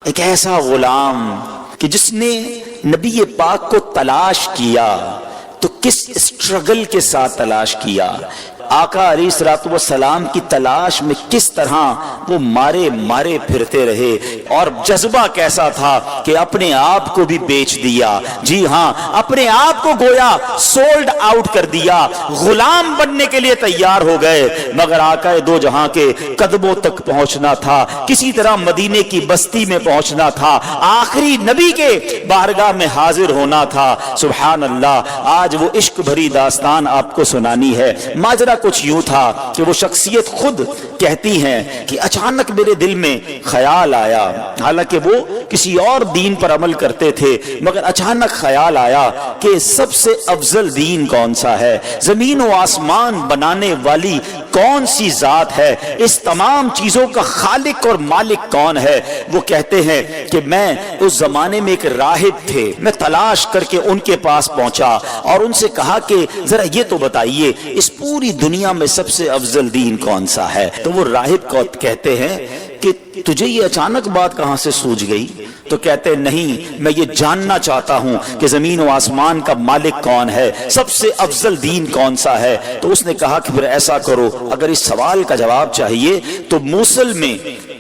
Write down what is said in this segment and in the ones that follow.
ایک ایسا غلام کہ جس نے نبی پاک کو تلاش کیا تو کس اسٹرگل کے ساتھ تلاش کیا، آقا علیہ الصلوۃ والسلام کی تلاش میں کس طرح وہ مارے مارے پھرتے رہے، اور جذبہ کیسا تھا کہ اپنے آپ کو بھی بیچ دیا، جی ہاں اپنے آپ کو گویا سولڈ آؤٹ کر دیا، غلام بننے کے لیے تیار ہو گئے، مگر آقا دو جہاں کے قدموں تک پہنچنا تھا، کسی طرح مدینے کی بستی میں پہنچنا تھا، آخری نبی کے بارگاہ میں حاضر ہونا تھا۔ سبحان اللہ، آج وہ عشق بھری داستان آپ کو سنانی ہے۔ ماجرا کچھ یوں تھا کہ وہ شخصیت خود کہتی ہیں کہ اچانک میرے دل میں خیال آیا، حالانکہ وہ کسی اور دین پر عمل کرتے تھے، مگر اچانک خیال آیا کہ سب سے افضل دین کون سا ہے، زمین و آسمان بنانے والی کون سی ذات ہے، اس تمام چیزوں کا خالق اور مالک کون ہے۔ وہ کہتے ہیں کہ میں اس زمانے میں ایک راہب تھے، میں تلاش کر کے ان کے پاس پہنچا اور ان سے کہا کہ ذرا یہ تو بتائیے اس پوری دنیا میں سب سے افضل دین کون سا ہے۔ تو وہ راہب کو کہتے ہیں کہ تجھے یہ اچانک بات کہاں سے سوج گئی؟ تو کہتے ہیں نہیں، میں یہ جاننا چاہتا ہوں کہ زمین و آسمان کا مالک کون ہے، سب سے افضل دین کون سا ہے۔ تو اس نے کہا کہ پھر ایسا کرو، اگر اس سوال کا جواب چاہیے تو موصل میں،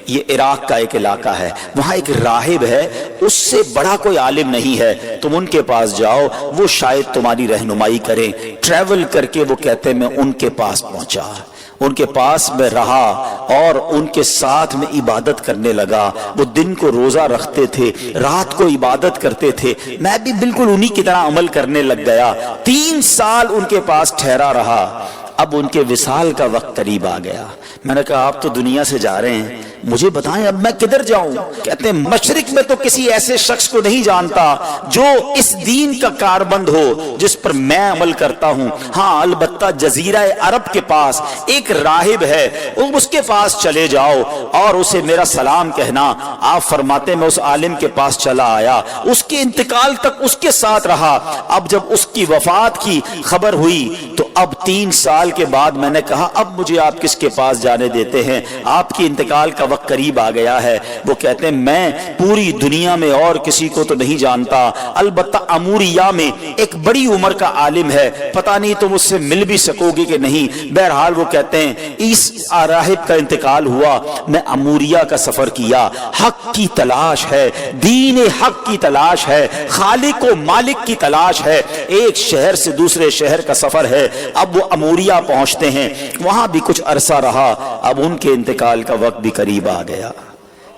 یہ عراق کا ایک علاقہ ہے، وہاں ایک راہب ہے، اس سے بڑا کوئی عالم نہیں ہے، تم ان کے پاس جاؤ، وہ شاید تمہاری رہنمائی کریں۔ ٹریول کر کے وہ کہتے ہیں میں ان کے پاس پہنچا، ان کے پاس میں رہا اور ان کے ساتھ میں عبادت کرنے لگا۔ وہ دن کو روزہ رکھتے تھے، رات کو عبادت کرتے تھے، میں بھی بالکل انہی کی طرح عمل کرنے لگ گیا۔ 3 سال ان کے پاس ٹھہرا رہا۔ اب ان کے وصال کا وقت قریب آ گیا۔ میں نے کہا آپ تو دنیا سے جا رہے ہیں، مجھے بتائیں اب میں کدھر جاؤں؟ کہتے ہیں مشرق میں تو کسی ایسے شخص کو نہیں جانتا جو اس دین کا کاربند ہو جس پر میں عمل کرتا ہوں، ہاں البتہ جزیرہ عرب کے پاس ایک راہب ہے، اس کے پاس چلے جاؤ اور اسے میرا سلام کہنا۔ آپ فرماتے میں اس عالم کے پاس چلا آیا، اس کے انتقال تک اس کے ساتھ رہا۔ اب جب اس کی وفات کی خبر ہوئی تو اب 3 سال کے بعد میں نے کہا اب مجھے آپ کس کے پاس جانے دیتے ہیں، آپ کی انتقال کا وقت قریب آ گیا ہے۔ وہ کہتے ہیں میں پوری دنیا میں اور کسی کو تو نہیں جانتا، البتہ اموریہ میں ایک بڑی عمر کا عالم ہے، پتہ نہیں تم اس سے مل بھی سکو گے کہ نہیں۔ بہرحال وہ کہتے ہیں اس راہب کا انتقال ہوا، میں اموریہ کا سفر کیا، حق کی تلاش ہے، دین حق کی تلاش ہے، خالق و مالک کی تلاش ہے، ایک شہر سے دوسرے شہر کا سفر ہے۔ اب وہ اموریہ پہنچتے ہیں، وہاں بھی کچھ عرصہ رہا، اب ان کے انتقال کا وقت بھی قریب آ گیا۔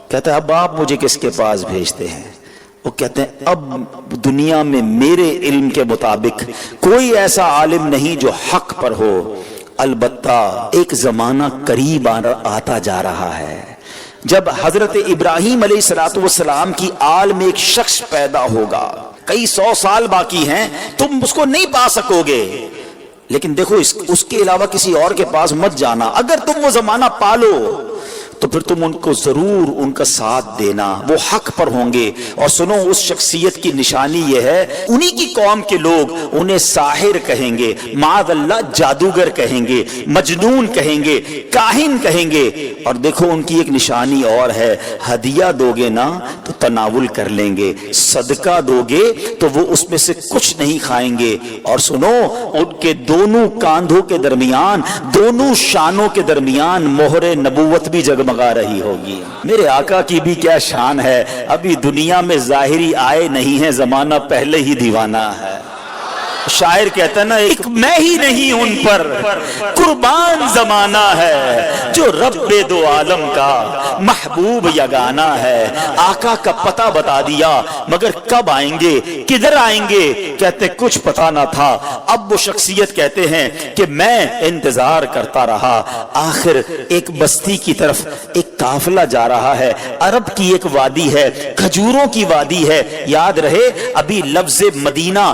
کہتا ہے اب آپ مجھے کس کے پاس بھیجتے ہیں؟ وہ کہتے ہیں اب دنیا میں میرے علم کے مطابق کوئی ایسا عالم نہیں جو حق پر ہو، البتہ ایک زمانہ قریب آتا جا رہا ہے جب حضرت ابراہیم علیہ السلام کی آل میں ایک شخص پیدا ہوگا، کئی 100 سال باقی ہیں، تم اس کو نہیں پا سکو گے، لیکن دیکھو اس کے علاوہ کسی اور کے پاس مت جانا، اگر تم وہ زمانہ پالو تو پھر تم ان کو ضرور ان کا ساتھ دینا، وہ حق پر ہوں گے۔ اور سنو اس شخصیت کی نشانی یہ ہے، انہی کی قوم کے لوگ انہیں ساحر کہیں گے، معاذ اللہ جادوگر کہیں گے، مجنون کہیں گے، کاہن کہیں گے۔ اور دیکھو ان کی ایک نشانی اور ہے، ہدیہ دو گے نا تو تناول کر لیں گے، صدقہ دو گے تو وہ اس میں سے کچھ نہیں کھائیں گے۔ اور سنو ان کے دونوں کاندھوں کے درمیان، دونوں شانوں کے درمیان مہر نبوت بھی جگمگا رہی ہوگی۔ میرے آقا کی بھی کیا شان ہے، ابھی دنیا میں ظاہری آئے نہیں ہے، زمانہ پہلے ہی دیوانہ ہے۔ شاعر کہتا ہے نا ایک میں ہی نہیں ان پر قربان زمانہ ہے، جو رب دو عالم کا محبوب یگانہ ہے۔ آقا کا پتہ بتا دیا، مگر کب آئیں گے، کدھر آئیں گے، کہتے کچھ پتہ نہ تھا۔ اب وہ شخصیت کہتے ہیں کہ میں انتظار کرتا رہا، آخر ایک بستی کی طرف ایک قافلہ جا رہا ہے، عرب کی ایک وادی ہے، کھجوروں کی وادی ہے، یاد رہے ابھی لفظ مدینہ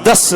10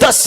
10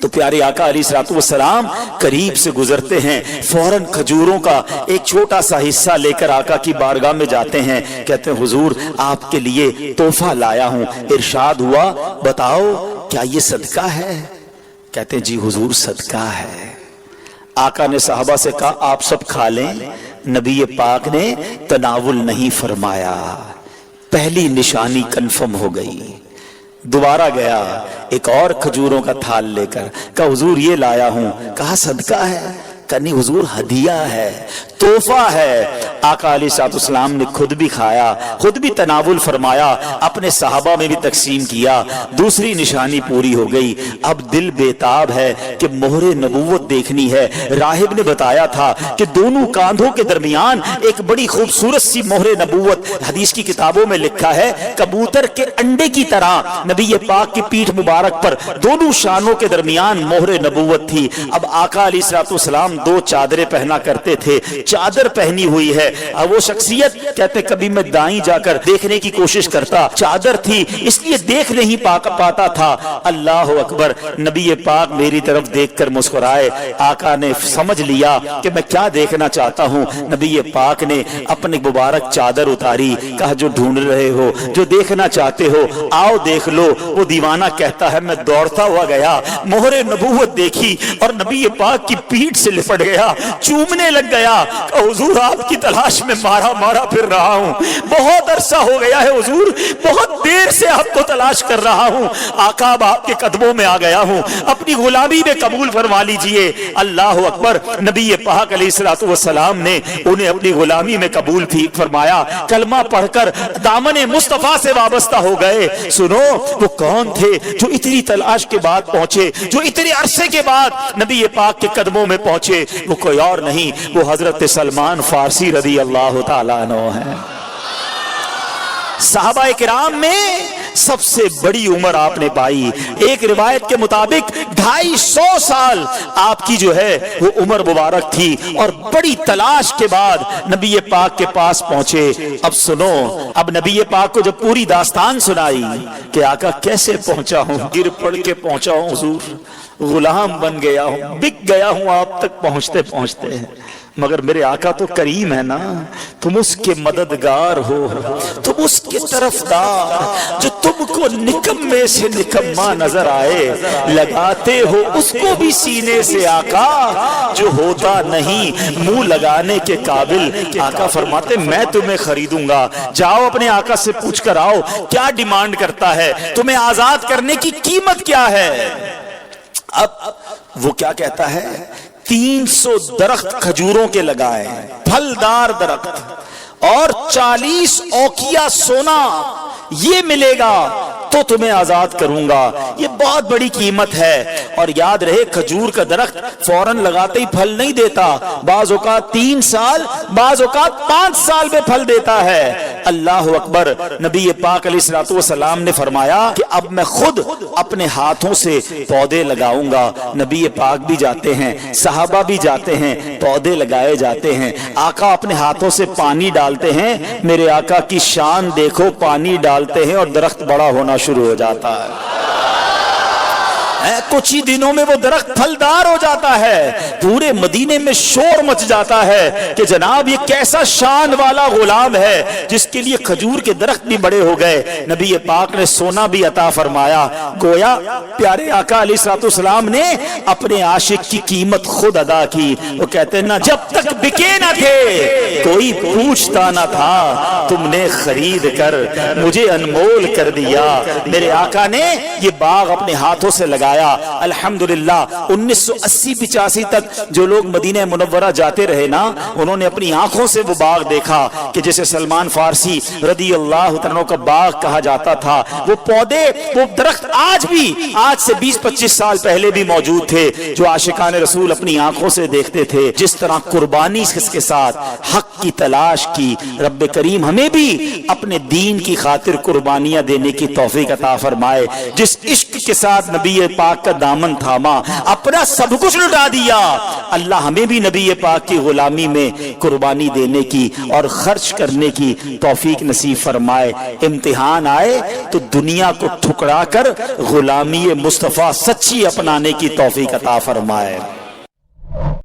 تو پیارے آقا علیہ السلام قریب سے گزرتے ہیں، فوراً کھجوروں کا ایک چھوٹا سا حصہ لے کر آقا کی بارگاہ میں جاتے ہیں، کہتے ہیں حضور آپ کے لیے تحفہ لایا ہوں۔ ارشاد ہوا بتاؤ کیا یہ صدقہ ہے؟ کہتے ہیں جی حضور صدقہ ہے۔ آقا نے صحابہ سے کہا آپ سب کھا لیں، نبی پاک نے تناول نہیں فرمایا۔ پہلی نشانی کنفرم ہو گئی۔ دوبارہ گیا ایک اور کھجوروں کا تھال لے کر، کہا حضور یہ لایا ہوں، کہا صدقہ ہے؟ کہا نہیں حضور ہدیہ ہے، تحفہ ہے۔ آقا علیہ السلام نے خود بھی کھایا، خود بھی تناول فرمایا، اپنے صحابہ میں بھی تقسیم کیا۔ دوسری نشانی پوری ہو گئی۔ اب دل بیتاب ہے کہ مہر نبوت دیکھنی ہے۔ راہب نے بتایا تھا کہ دونوں کاندھوں کے درمیان ایک بڑی خوبصورت سی مہر نبوت، حدیث کی کتابوں میں لکھا ہے کبوتر کے انڈے کی طرح نبی پاک کی پیٹھ مبارک پر دونوں شانوں کے درمیان مہر نبوت تھی۔ اب آقا علیہ السلام دو چادریں پہنا کرتے تھے، چادر پہنی ہوئی ہے۔ اب وہ شخصیت کہتے کبھی میں دائیں جا کر دیکھنے کی کوشش کرتا، چادر تھی اس لیے دیکھ نہیں پاتا تھا۔ اللہ اکبر، نبی پاک میری طرف دیکھ کر مسکرائے۔ آقا نے سمجھ لیا کہ میں کیا دیکھنا چاہتا ہوں۔ نبی پاک نے اپنی مبارک چادر اتاری، کہا جو ڈھونڈ رہے ہو، جو دیکھنا چاہتے ہو آؤ دیکھ لو۔ وہ دیوانہ کہتا ہے میں دوڑتا ہوا گیا، مہر نبوت دیکھی اور نبی پاک کی پیٹھ سے لپٹ گیا، چومنے لگ گیا۔ کہ حضور آپ کی تلاش میں مارا پھر رہا ہوں، بہت عرصہ ہو گیا ہے حضور، بہت دیر سے آپ کو تلاش کر رہا ہوں۔ آقا اب آپ کے قدموں میں آ گیا ہوں، اپنی غلامی میں قبول فرما لیجئے۔ اللہ اکبر، نبی پاک علیہ السلام نے انہیں اپنی غلامی میں قبول فرمایا، کلمہ پڑھ کر دامن مصطفیٰ سے وابستہ ہو گئے۔ سنو وہ کون تھے جو اتنی تلاش کے بعد پہنچے، جو اتنے عرصے کے بعد نبی پاک کے قدموں میں پہنچے؟ وہ کوئی اور نہیں، وہ حضرت سلمان فارسی رضی اللہ تعالیٰ عنہ ہے۔ صحابہ کرام میں سب سے بڑی عمر آپ نے پائی، ایک روایت کے مطابق 250 سال آپ کی جو ہے وہ عمر مبارک تھی، اور بڑی تلاش کے بعد نبی پاک کے پاس پہنچے۔ اب سنو، اب نبی پاک کو جب پوری داستان سنائی کہ آقا کیسے پہنچا ہوں، گر پڑ کے پہنچا ہوں حضور، غلام بن گیا ہوں، بک گیا ہوں آپ تک پہنچتے پہنچتے، مگر میرے آقا تو کریم ہے نا، تم اس کے مددگار ہو، تم اس کے طرفدار، جو تم کو نکمے سے نکما نظر آئے، لگاتے ہو اس کو بھی سینے سے آقا جو ہوتا نہیں منہ لگانے کے قابل۔ آقا فرماتے میں تمہیں خریدوں گا، جاؤ اپنے آقا سے پوچھ کر آؤ کیا ڈیمانڈ کرتا ہے، تمہیں آزاد کرنے کی قیمت کیا ہے۔ اب وہ کیا کہتا ہے، 300 درخت کھجوروں کے لگائے، پھلدار درخت، اور 40 اوقیہ سونا، یہ ملے گا تو تمہیں آزاد کروں گا۔ یہ بہت بڑی قیمت ہے، اور یاد رہے کھجور کا درخت فوراً لگاتے ہی پھل نہیں دیتا، بعض اوقات 3 سال، بعض اوقات 5 سال میں پھل دیتا ہے۔ اللہ اکبر، نبی پاک علیہ السلام نے فرمایا کہ اب میں خود اپنے ہاتھوں سے پودے لگاؤں گا۔ نبی پاک بھی جاتے ہیں، صحابہ بھی جاتے ہیں، پودے لگائے جاتے ہیں، آقا اپنے ہاتھوں سے پانی ڈالتے ہیں۔ میرے آقا کی شان دیکھو، پانی ڈالتے ہیں اور درخت بڑا ہونا شروع ہو جاتا ہے، کچھ ہی دنوں میں وہ درخت پھلدار ہو جاتا ہے۔ پورے مدینے میں شور مچ جاتا ہے کہ جناب یہ کیسا شان والا غلام ہے جس کے لیے کھجور کے درخت بھی بڑے ہو گئے۔ نبی پاک نے سونا بھی عطا فرمایا، گویا پیارے آقا علیہ السلام نے اپنے عاشق کی قیمت خود ادا کی۔ وہ کہتے ہیں نا جب تک بکے نہ تھے کوئی پوچھتا نہ تھا، تم نے خرید کر مجھے انمول کر دیا۔ میرے آقا نے یہ باغ اپنے ہاتھوں سے لگایا۔ الحمدللہ 1980-85 تک جو لوگ مدینہ منورہ جاتے رہے نا، انہوں نے اپنی آنکھوں سے وہ باغ دیکھا کہ جسے سلمان فارسی رضی اللہ عنہ کا باغ کہا جاتا تھا۔ وہ پودے، وہ درخت آج بھی، آج سے 20-25 سال پہلے بھی موجود تھے، جو عاشقان رسول اپنی آنکھوں سے دیکھتے تھے۔ جس طرح قربانی کے ساتھ حق کی تلاش کی، رب کریم ہمیں بھی اپنے دین کی خاطر قربانیاں دینے کی توفیق عطا فرمائے۔ جس عشق کے ساتھ نبی پاک کا دامن تھاما، اپنا سب کچھ لٹا دیا۔ اللہ ہمیں بھی نبی پاک کی غلامی میں قربانی دینے کی اور خرچ کرنے کی توفیق نصیب فرمائے۔ امتحان آئے تو دنیا کو ٹھکرا کر غلامی مصطفیٰ سچی اپنانے کی توفیق عطا فرمائے۔